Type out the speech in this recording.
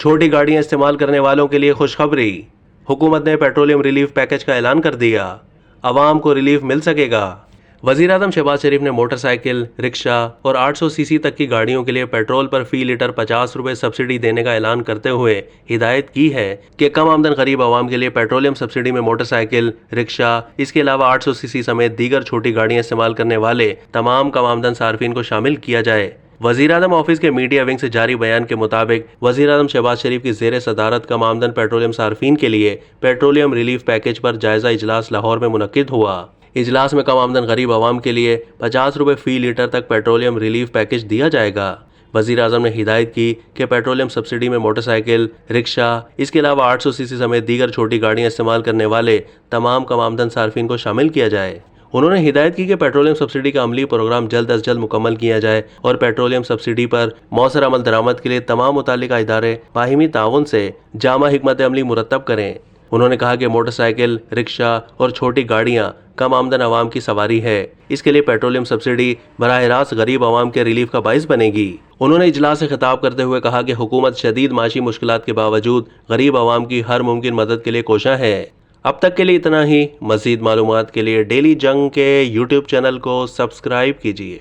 چھوٹی گاڑیاں استعمال کرنے والوں کے لیے خوشخبری، حکومت نے پیٹرولیم ریلیف پیکج کا اعلان کر دیا، عوام کو ریلیف مل سکے گا۔ وزیر اعظم شہباز شریف نے موٹر سائیکل، رکشہ اور 800 سی سی تک کی گاڑیوں کے لیے پیٹرول پر فی لیٹر 50 روپے سبسڈی دینے کا اعلان کرتے ہوئے ہدایت کی ہے کہ کم آمدن غریب عوام کے لیے پیٹرولیم سبسڈی میں موٹر سائیکل، رکشہ، اس کے علاوہ 800 سی سی سمیت دیگر چھوٹی گاڑیاں استعمال کرنے والے تمام کم آمدن صارفین کو شامل کیا جائے۔ وزیر اعظم آفس کے میڈیا ونگ سے جاری بیان کے مطابق وزیر اعظم شہباز شریف کی زیر صدارت کم آمدن پیٹرولیم صارفین کے لیے پیٹرولیم ریلیف پیکج پر جائزہ اجلاس لاہور میں منعقد ہوا۔ اجلاس میں کم آمدن غریب عوام کے لیے 50 روپے فی لیٹر تک پیٹرولیم ریلیف پیکج دیا جائے گا۔ وزیر اعظم نے ہدایت کی کہ پیٹرولیم سبسڈی میں موٹر سائیکل، رکشہ، اس کے علاوہ 800 سی سی سمیت دیگر چھوٹی گاڑیاں استعمال کرنے والے تمام کم آمدن صارفین کو شامل کیا جائے۔ انہوں نے ہدایت کی کہ پیٹرولیم سبسڈی کا عملی پروگرام جلد از جلد مکمل کیا جائے اور پیٹرولیم سبسڈی پر مؤثر عمل درآمد کے لیے تمام متعلقہ ادارے باہمی تعاون سے جامع حکمت عملی مرتب کریں۔ انہوں نے کہا کہ موٹر سائیکل، رکشہ اور چھوٹی گاڑیاں کم آمدن عوام کی سواری ہے، اس کے لیے پیٹرولیم سبسڈی براہ راست غریب عوام کے ریلیف کا باعث بنے گی۔ انہوں نے اجلاس سے خطاب کرتے ہوئے کہا کہ حکومت شدید معاشی مشکلات کے باوجود غریب عوام کی ہر ممکن مدد کے لیے کوشاں ہے۔ اب تک کے لیے اتنا ہی۔ مزید معلومات کے لیے ڈیلی جنگ کے یوٹیوب چینل کو سبسکرائب کیجیے۔